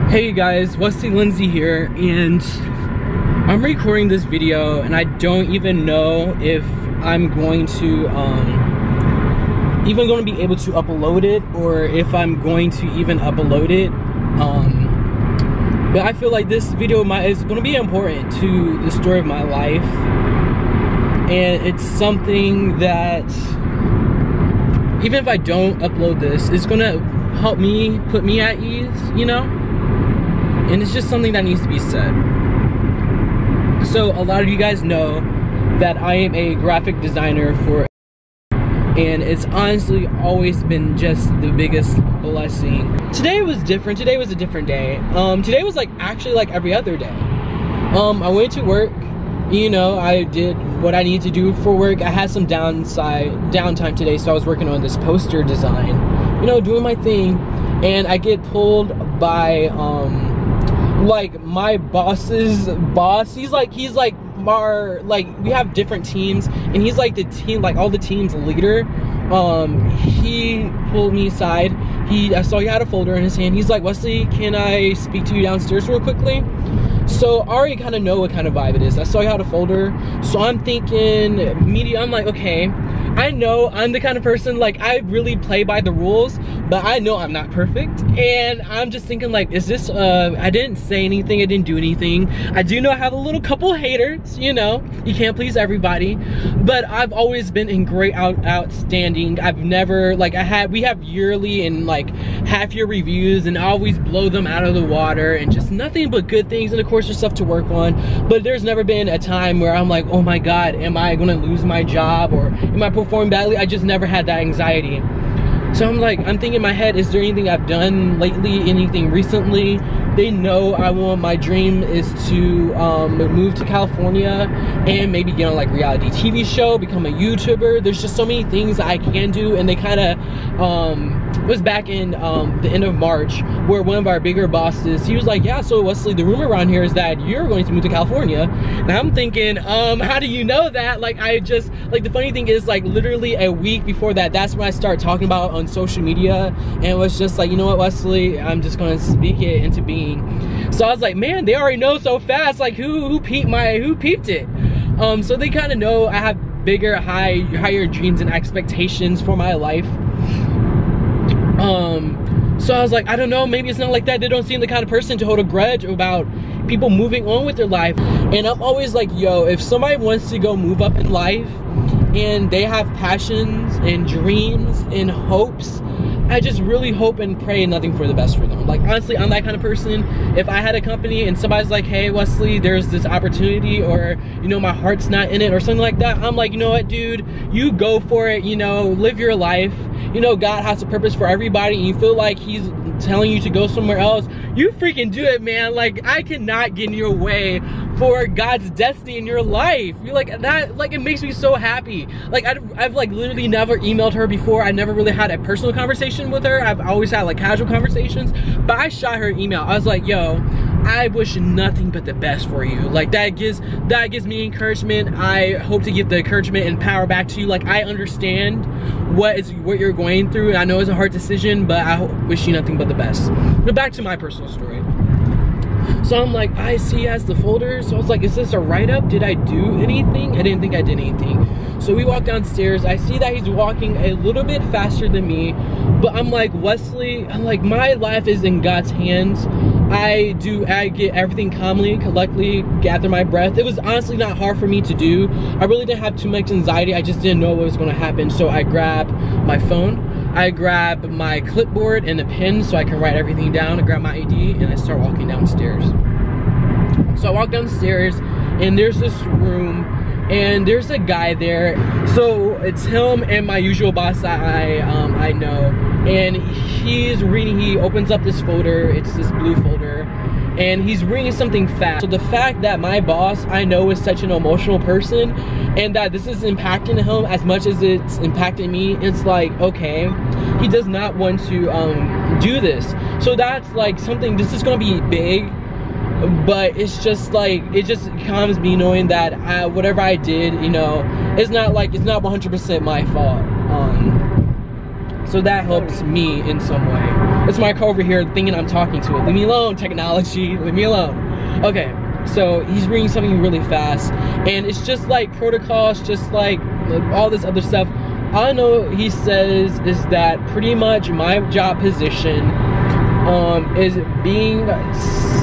Hey guys, Wesley Lindsay here, and I'm recording this video and I don't even know if I'm going to be able to upload it, or if I'm going to even upload it. But I feel like this video is going to be important to the story of my life, and it's something that even if I don't upload this, it's going to help me put me at ease, you know? And it's just something that needs to be said. So a lot of you guys know that I am a graphic designer and it's honestly always been just the biggest blessing. Today was different. Today was a different day. Today was actually like every other day. I went to work, you know, I did what I needed to do for work. I had some downtime today, so I was working on this poster design, you know, doing my thing, and I get pulled by like my boss's boss. He's like we have different teams, and he's like the team, like all the team's leader. He pulled me aside. I saw he had a folder in his hand. He's like, Wesley, can I speak to you downstairs real quickly? So I already kind of know what kind of vibe it is. I saw you had a folder, so I'm thinking I'm like, okay, I know I'm the kind of person, like, I really play by the rules, but I know I'm not perfect. And I'm just thinking, like, is this, I didn't say anything, I didn't do anything. I do know I have a little couple haters, you know, you can't please everybody, but I've always been in great outstanding. I've never, like, we have yearly and like half-year reviews, and I always blow them out of the water, and just nothing but good things. And of course there's stuff to work on, but there's never been a time where I'm like, oh my God, am I gonna lose my job, or am I performing badly? I just never had that anxiety. So I'm thinking in my head, is there anything I've done lately, anything recently? They know my dream is to move to California and maybe get on like reality TV show, become a YouTuber. There's just so many things I can do, and they kind of, it was back in the end of March, where one of our bigger bosses, he was like, yeah, so Wesley, the rumor around here is that you're going to move to California. And I'm thinking, how do you know that? Like, the funny thing is, like, literally a week before that, that's when I started talking about it on social media, and it was just like, you know what, Wesley, I'm just gonna speak it into being. So I was like, man, they already know so fast, like, who peeped it? So they kind of know I have bigger, higher dreams and expectations for my life. So I was like, I don't know, maybe it's not like that. They don't seem the kind of person to hold a grudge about people moving on with their life. And I'm always like, yo, if somebody wants to go move up in life and they have passions and dreams and hopes, I just really hope and pray nothing for the best for them. Like, honestly, I'm that kind of person. If I had a company and somebody's like, hey, Wesley, there's this opportunity, or, you know, my heart's not in it, or something like that, I'm like, you know what, dude, you go for it, you know, live your life. You know, God has a purpose for everybody, and you feel like he's telling you to go somewhere else, you freaking do it, man. Like, I cannot get in your way for God's destiny in your life. You're like that, like, it makes me so happy. Like, I've like literally never emailed her before. I never really had a personal conversation with her. I've always had like casual conversations, but I shot her an email. I was like, yo, I wish nothing but the best for you. Like, that gives me encouragement. I hope to give the encouragement and power back to you. Like, I understand what you're going through, and I know it's a hard decision, but I wish you nothing but the best. But back to my personal story. So I'm like, I see he has the folder. So I was like, is this a write-up? Did I do anything? I didn't think I did anything. So we walk downstairs. I see that he's walking a little bit faster than me, but I'm like, Wesley, I'm like, my life is in God's hands. I get everything calmly, collectedly, gather my breath. It was honestly not hard for me to do. I really didn't have too much anxiety. I just didn't know what was going to happen. So I grabbed my phone, I grab my clipboard and a pen so I can write everything down. I grab my ID and I start walking downstairs. So I walk downstairs and there's this room and there's a guy there. So it's him and my usual boss that I know. And he's reading, he opens up this folder, it's this blue folder, and he's reading something fast. So the fact that my boss, I know, is such an emotional person, and that this is impacting him as much as it's impacting me, it's like, okay, he does not want to do this. So that's like something, this is gonna be big, but it's just like, it just calms me knowing that whatever I did, you know, it's not 100% my fault. So that helps me in some way. It's my car over here thinking I'm talking to it. Leave me alone, technology, leave me alone. Okay, so he's reading something really fast, and it's just like protocols, just like all this other stuff. All I know he says is that pretty much my job position is being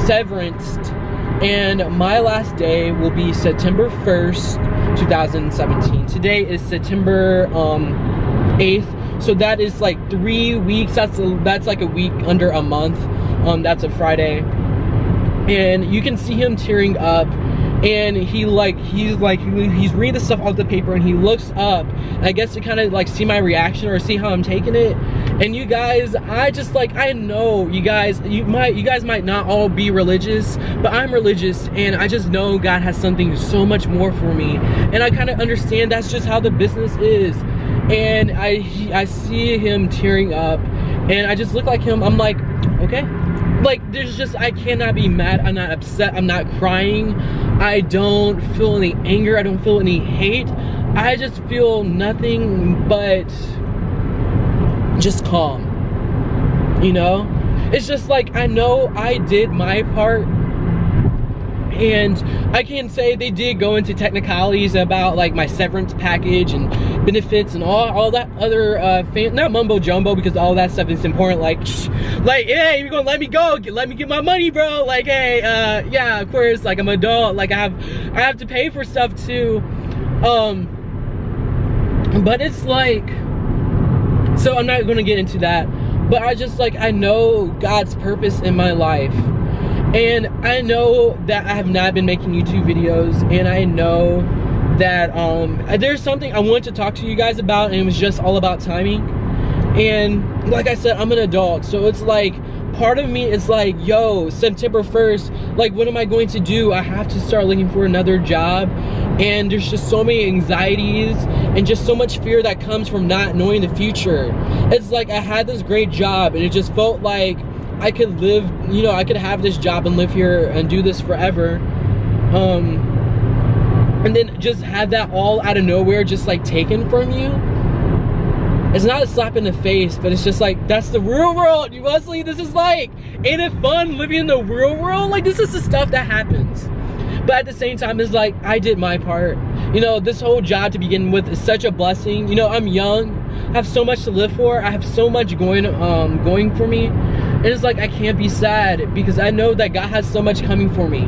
severanced, and my last day will be September 1st, 2017. Today is September 8th, so that is like 3 weeks. That's like a week under a month. That's a Friday, and you can see him tearing up, and he's reading the stuff off the paper, and he looks up, and I guess to kind of like see my reaction or see how I'm taking it. And you guys, I know you guys might not all be religious, but I'm religious, and I just know God has something so much more for me, and I kind of understand that's just how the business is. And I see him tearing up, and I just look like him. I'm like, okay. Like, I cannot be mad. I'm not upset. I'm not crying. I don't feel any anger. I don't feel any hate. I just feel nothing but just calm, you know? It's just like, I know I did my part, and I can say they did go into technicalities about like my severance package and benefits and all that other not mumbo jumbo, because all that stuff is important. Like hey, you're gonna let me go, let me get my money, bro. Like, hey, yeah, of course, like I'm an adult, like I have to pay for stuff too. But it's like, so I'm not gonna get into that, but I know God's purpose in my life. And I know that I have not been making YouTube videos, and I know that there's something I wanted to talk to you guys about, and it was just all about timing. And like I said, I'm an adult, so it's like part of me is like, yo, September 1st, like what am I going to do? I have to start looking for another job, and there's just so many anxieties and just so much fear that comes from not knowing the future. It's like I had this great job, and it just felt like I could live, you know, I could have this job and live here and do this forever. And then just have that all out of nowhere just like taken from you. It's not a slap in the face, but it's just like, that's the real world, you Wesley. This is like, ain't it fun living in the real world? Like, this is the stuff that happens. But at the same time, it's like, I did my part. You know, this whole job to begin with is such a blessing. You know, I'm young, I have so much to live for. I have so much going for me. And it's like, I can't be sad because I know that God has so much coming for me.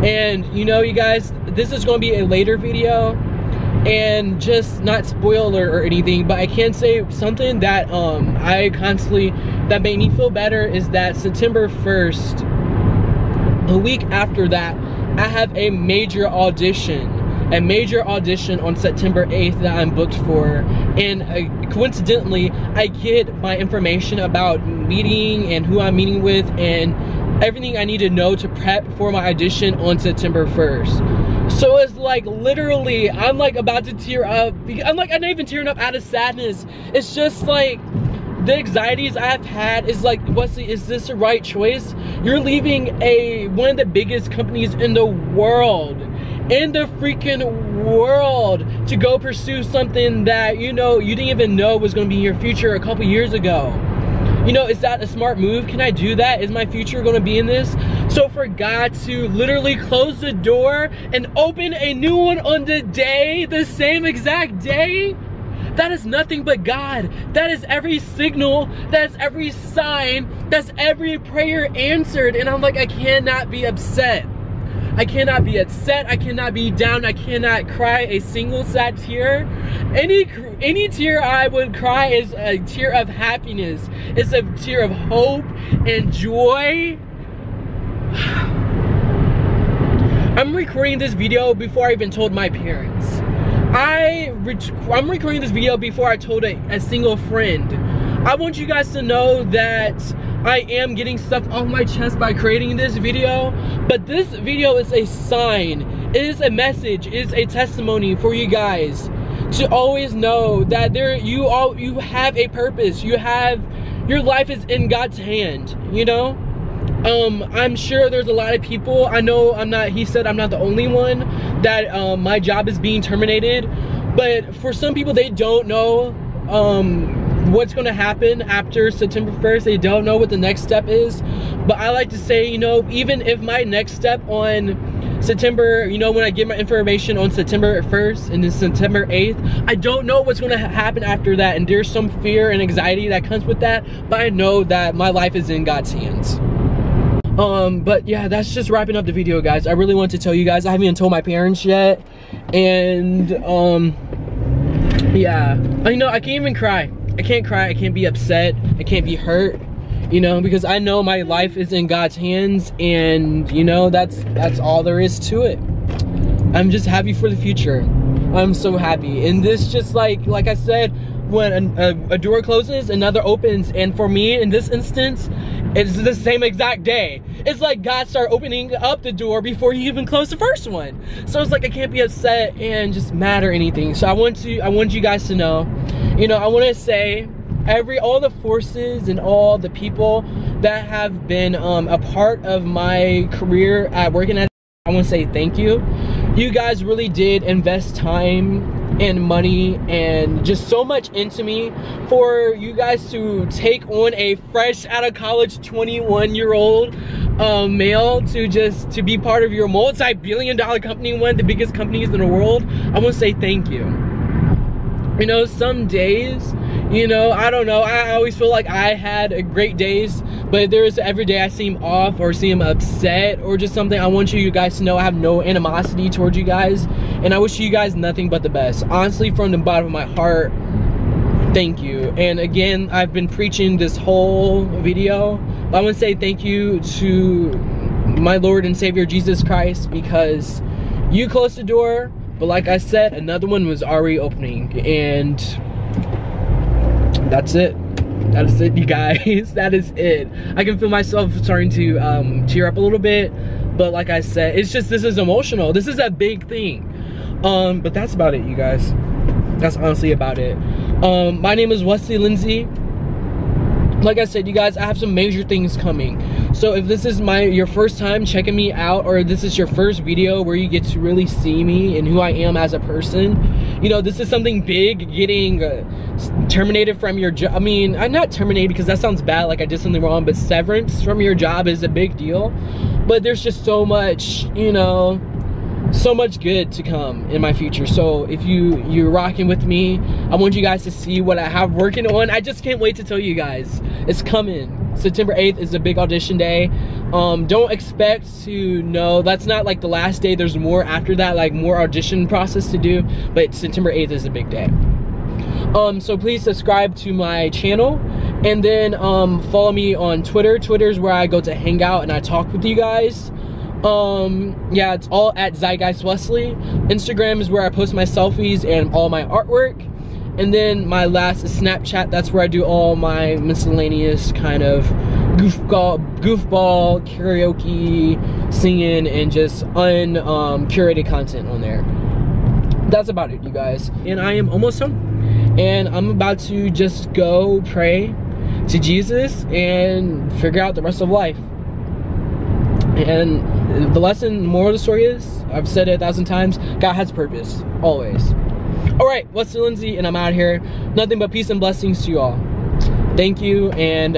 And you know, you guys, this is going to be a later video, and just not spoiler or anything, but I can say something that that made me feel better is that September 1st, a week after that, I have a major audition on September 8th that I'm booked for. And coincidentally, I get my information about meeting and who I'm meeting with and everything I need to know to prep for my audition on September 1st. So it's like, literally, I'm like about to tear up. I'm not even tearing up out of sadness. It's just like, the anxieties I've had is like, Wesley, is this the right choice? You're leaving one of the biggest companies in the world, freaking world, to go pursue something that, you know, you didn't even know was going to be in your future a couple years ago. You know, is that a smart move? Can I do that? Is my future going to be in this? So for God to literally close the door and open a new one on the same exact day, that is nothing but God. That is every signal, that's every sign, that's every prayer answered. And I'm like, I cannot be upset. I cannot be upset, I cannot be down, I cannot cry a single sad tear. Any tear I would cry is a tear of happiness. It's a tear of hope and joy. I'm recording this video before I even told my parents. I'm recording this video before I told a single friend. I want you guys to know that I am getting stuff off my chest by creating this video, but this video is a sign, it is a message, it is a testimony for you guys to always know that you have a purpose, your life is in God's hand, you know? I'm sure there's a lot of people, he said I'm not the only one that my job is being terminated, but for some people, they don't know what's going to happen after September 1st. They don't know what the next step is. But I like to say, you know, even if my next step on September, you know, when I get my information on September 1st and then September 8th, I don't know what's going to happen after that. And there's some fear and anxiety that comes with that. But I know that my life is in God's hands. But yeah, that's just wrapping up the video, guys. I really want to tell you guys, I haven't even told my parents yet. And, yeah, I know I can't even cry. I can't cry, I can't be upset, I can't be hurt, you know, because I know my life is in God's hands, and you know, that's all there is to it. I'm just happy for the future. I'm so happy. And this just like I said, when a door closes, another opens. And for me, in this instance, it's the same exact day. It's like God started opening up the door before he even closed the first one. So it's like I can't be upset and just mad or anything. So I want you guys to know, you know, I want to say all the forces and all the people that have been a part of my career at working at, I want to say thank you. You guys really did invest time and money and just so much into me for you guys to take on a fresh out of college 21-year-old male to be part of your multi-billion-dollar company, one of the biggest companies in the world. I want to say thank you. You know, some days, you know, I don't know, I always feel like I had great days, but there's every day I see him off or see him upset or just something. I want you guys to know I have no animosity towards you guys, and I wish you guys nothing but the best. Honestly, from the bottom of my heart, thank you. And again, I've been preaching this whole video, but I want to say thank you to my Lord and Savior Jesus Christ, because you closed the door, but like I said, another one was already opening, and that's it. That is it, you guys. That is it. I can feel myself starting to tear up a little bit, but like I said, it's just, this is emotional. This is a big thing. But that's about it, you guys. That's honestly about it. My name is Wesley Lindsay. Like I said, you guys, I have some major things coming. So if this is your first time checking me out, or this is your first video where you get to really see me and who I am as a person, you know, this is something big. Getting terminated from your job, I mean, I'm not terminated because that sounds bad, like I did something wrong, but severance from your job is a big deal. But there's just so much, you know, so much good to come in my future. So if you're rocking with me, I want you guys to see what I have working on. I just can't wait to tell you guys. It's coming. September 8th is a big audition day. Don't expect to know, that's not like the last day. There's more after that, like more audition process to do, but September 8th is a big day. So please subscribe to my channel, and then follow me on Twitter. Twitter is where I go to hang out and I talk with you guys. Yeah, it's all at Zeitgeist Wesley. Instagram is where I post my selfies and all my artwork. And then my last is Snapchat. That's where I do all my miscellaneous kind of goofball, karaoke, singing, and just curated content on there. That's about it, you guys. And I am almost home. And I'm about to just go pray to Jesus and figure out the rest of life. And the lesson, moral of the story is, I've said it 1,000 times, God has purpose, always. Alright, Wesley Lindsay, and I'm out here. Nothing but peace and blessings to you all. Thank you, and